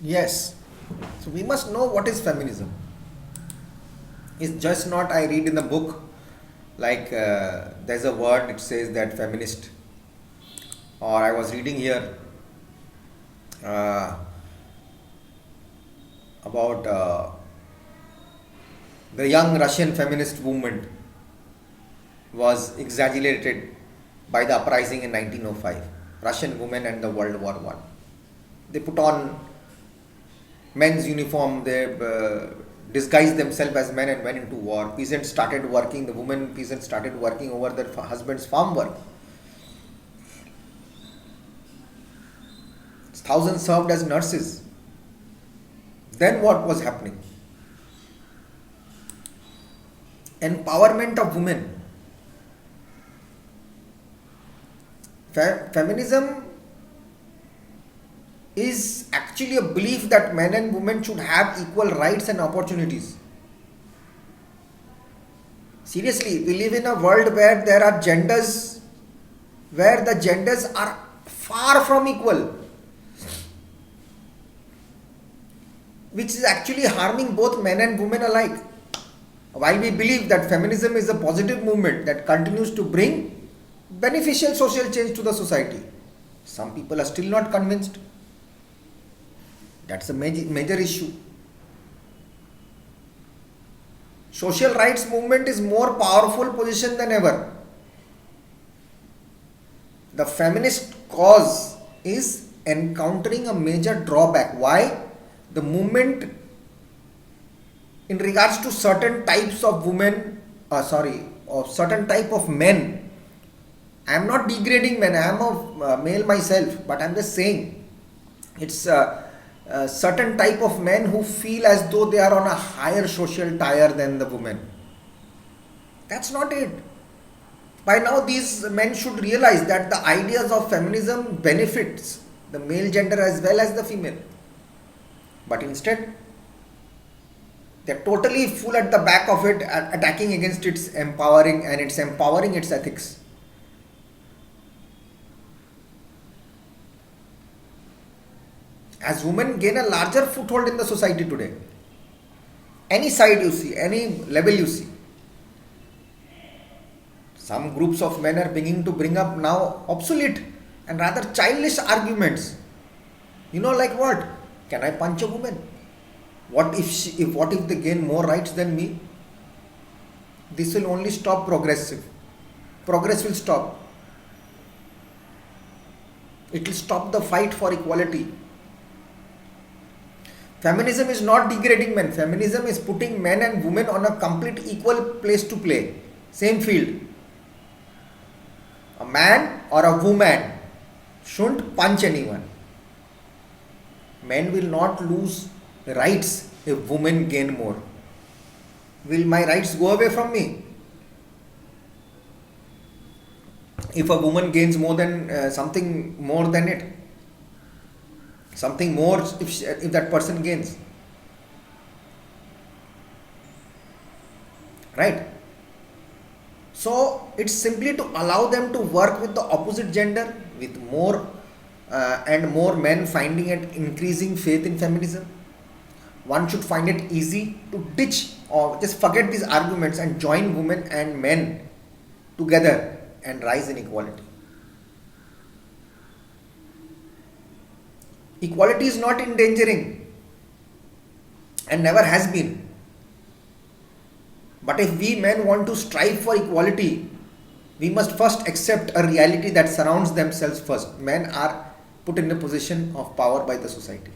Yes. So we must know what is feminism. It's just not I read in the book like there's a word it says that feminist, or I was reading here uh, about the young Russian feminist movement was exaggerated by the uprising in 1905. Russian women and the World War One. They put on men's uniform. They disguised themselves as men and went into war. Peasants started working. The women peasants started working over their husbands' farm work. Thousands served as nurses. Then what was happening? Empowerment of women. Feminism is actually a belief that men and women should have equal rights and opportunities. Seriously, we live in a world where there are genders, where the genders are far from equal, which is actually harming both men and women alike. While we believe that feminism is a positive movement that continues to bring beneficial social change to the society, some people are still not convinced. That's a major issue. Social rights movement is more powerful position than ever. The feminist cause is encountering a major drawback. Why? The movement in regards to certain types of women, or certain type of men. I am not degrading men. I am a male myself, but I am just saying it's a certain type of men who feel as though they are on a higher social tier than the women. That's not it. By now, these men should realize that the ideas of feminism benefits the male gender as well as the female. But instead, they're totally full at the back of it, attacking against its empowering and its empowering its ethics. As women gain a larger foothold in the society today, any side you see, any level you see, some groups of men are beginning to bring up now obsolete and rather childish arguments. Like what? Can I punch a woman? What if they gain more rights than me? This will only stop progressive. Progress will stop. It will stop the fight for equality. Feminism is not degrading men. Feminism is putting men and women on a complete equal place to play. Same field. A man or a woman shouldn't punch anyone. Men will not lose rights if women gain more. Will my rights go away from me? If a woman gains more than something more than it, something more if that person gains, right? So it's simply to allow them to work with the opposite gender, with more and more men finding it increasing faith in feminism. One should find it easy to ditch or just forget these arguments and join women and men together and rise in equality. Equality is not endangering and never has been. But if we men want to strive for equality, we must first accept a reality that surrounds themselves first. Men are put in a position of power by the society.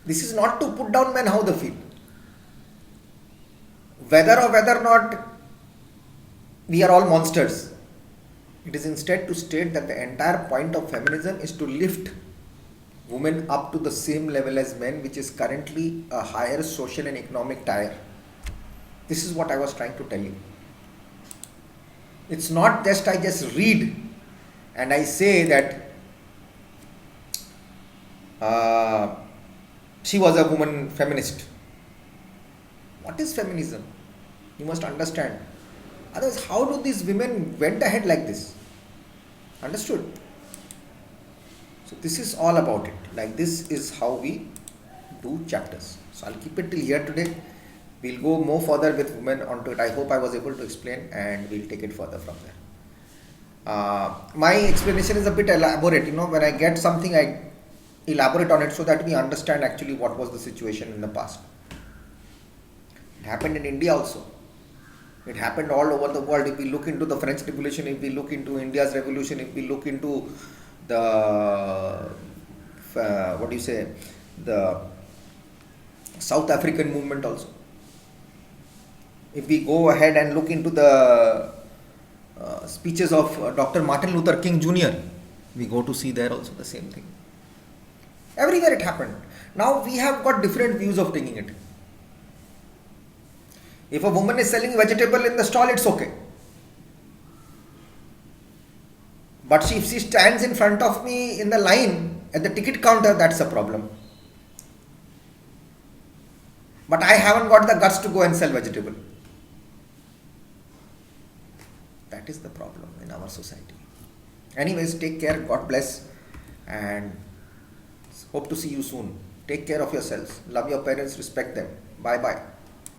This is not to put down men how they feel. Whether or not we are all monsters. It is instead to state that the entire point of feminism is to lift women up to the same level as men, which is currently a higher social and economic tier. This is what I was trying to tell you. It's not just I just read and I say that she was a woman feminist. What is feminism? You must understand. Otherwise, how do these women went ahead like this? Understood? So this is all about it. Like this is how we do chapters. So I'll keep it till here today. We'll go more further with women onto it. I hope I was able to explain, and we'll take it further from there. My explanation is a bit elaborate. When I get something, I elaborate on it so that we understand actually what was the situation in the past. It happened in India also. It happened all over the world. If we look into the French Revolution, if we look into India's revolution, if we look into the the South African movement also. If we go ahead and look into the speeches of Dr. Martin Luther King Jr., we go to see there also the same thing. Everywhere it happened. Now we have got different views of taking it. If a woman is selling vegetable in the stall, it's okay. But if she stands in front of me in the line at the ticket counter, that's a problem. But I haven't got the guts to go and sell vegetable. That is the problem in our society. Anyways, take care. God bless. And hope to see you soon. Take care of yourselves. Love your parents. Respect them. Bye bye.